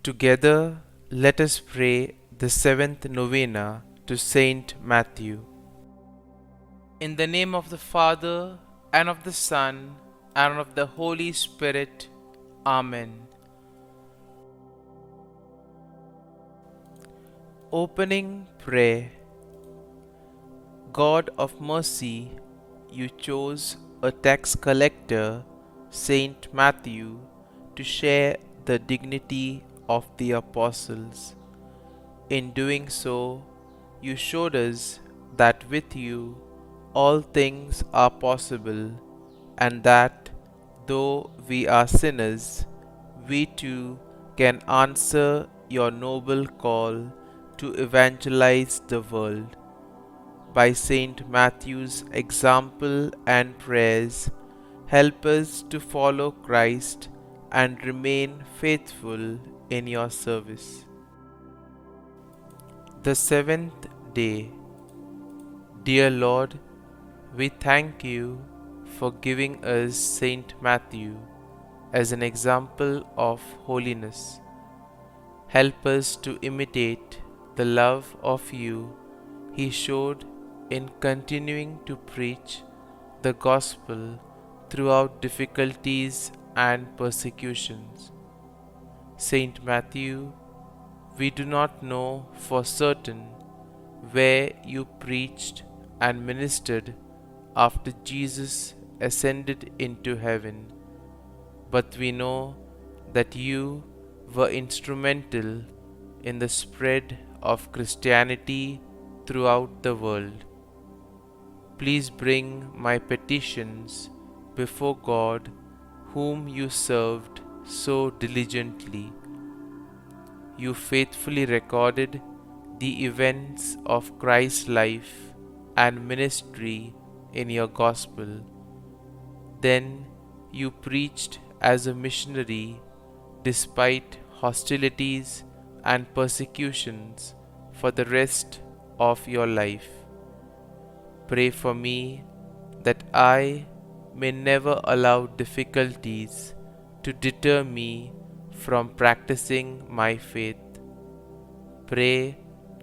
Together, let us pray the seventh novena to Saint Matthew. In the name of the Father, and of the Son, and of the Holy Spirit. Amen. Opening Prayer. God of mercy, you chose a tax collector, Saint Matthew, to share the dignity of the apostles. In doing so, you showed us that with you all things are possible, and that though we are sinners, we too can answer your noble call to evangelize the world. By Saint Matthew's example and prayers, help us to follow Christ and remain faithful in your service. The seventh day. Dear Lord, we thank you for giving us Saint Matthew as an example of holiness. Help us to imitate the love of you he showed in continuing to preach the gospel throughout difficulties and persecutions. Saint Matthew, we do not know for certain where you preached and ministered after Jesus ascended into heaven, but we know that you were instrumental in the spread of Christianity throughout the world. Please bring my petitions before God, whom you served so diligently. You faithfully recorded the events of Christ's life and ministry in your gospel. Then you preached as a missionary despite hostilities and persecutions for the rest of your life. Pray for me that I may never allow difficulties to deter me from practicing my faith. Pray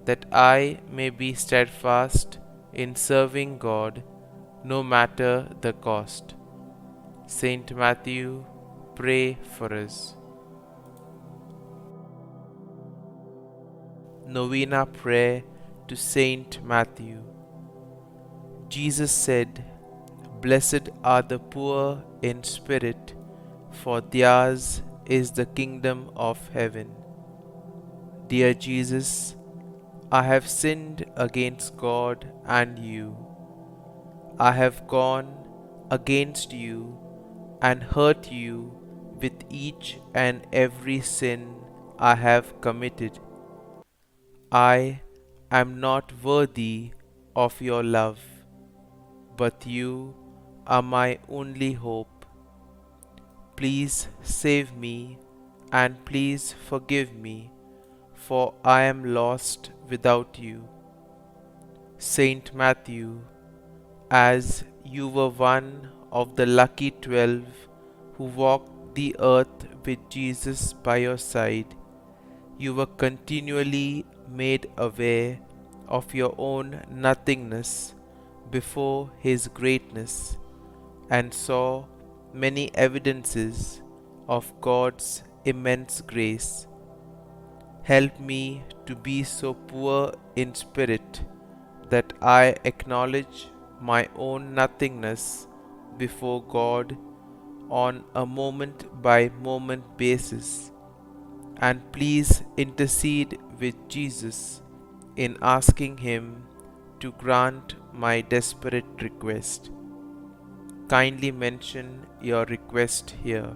that I may be steadfast in serving God no matter the cost. Saint Matthew, pray for us. Novena Prayer to Saint Matthew. Jesus said, "Blessed are the poor in spirit, for theirs is the kingdom of heaven." Dear Jesus, I have sinned against God and you. I have gone against you and hurt you with each and every sin I have committed. I am not worthy of your love, but you are my only hope. Please save me and please forgive me, for I am lost without you. Saint Matthew, as you were one of the lucky 12 who walked the earth with Jesus by your side, you were continually made aware of your own nothingness before his greatness, and saw many evidences of God's immense grace. Help me to be so poor in spirit that I acknowledge my own nothingness before God on a moment by moment basis, and please intercede with Jesus in asking him to grant my desperate request. Kindly mention your request here.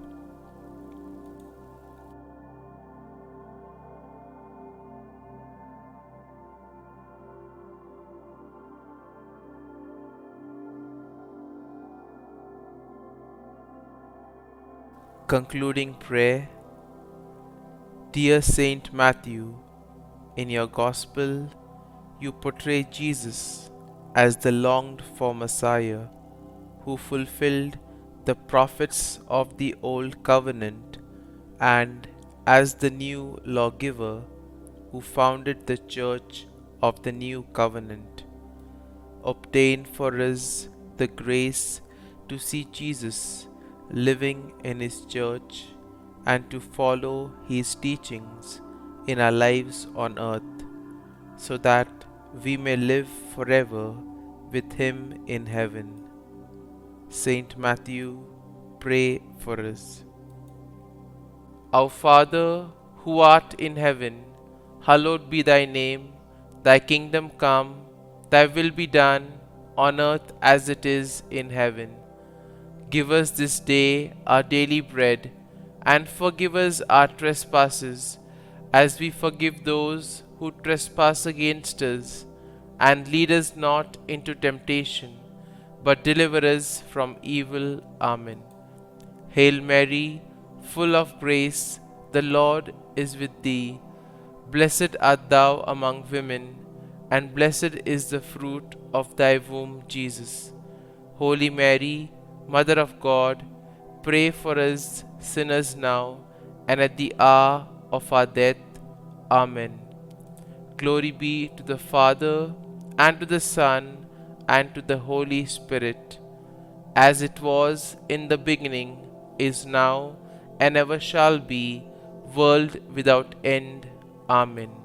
Concluding prayer. Dear Saint Matthew, in your Gospel, you portray Jesus as the longed for Messiah who fulfilled the prophets of the Old Covenant and as the new lawgiver who founded the church of the new covenant, obtain for us the grace to see Jesus living in his church and to follow his teachings in our lives on earth, so that we may live forever with him in heaven. Saint Matthew, pray for us. Our Father, who art in heaven, hallowed be thy name. Thy kingdom come, thy will be done, on earth as it is in heaven. Give us this day our daily bread, and forgive us our trespasses, as we forgive those who trespass against us. And lead us not into temptation, but deliver us from evil. Amen. Hail Mary, full of grace, the Lord is with thee. Blessed art thou among women, and blessed is the fruit of thy womb, Jesus. Holy Mary, Mother of God, pray for us sinners now and at the hour of our death. Amen. Glory be to the Father, and to the Son, and to the Holy Spirit, as it was in the beginning, is now, and ever shall be, world without end. Amen.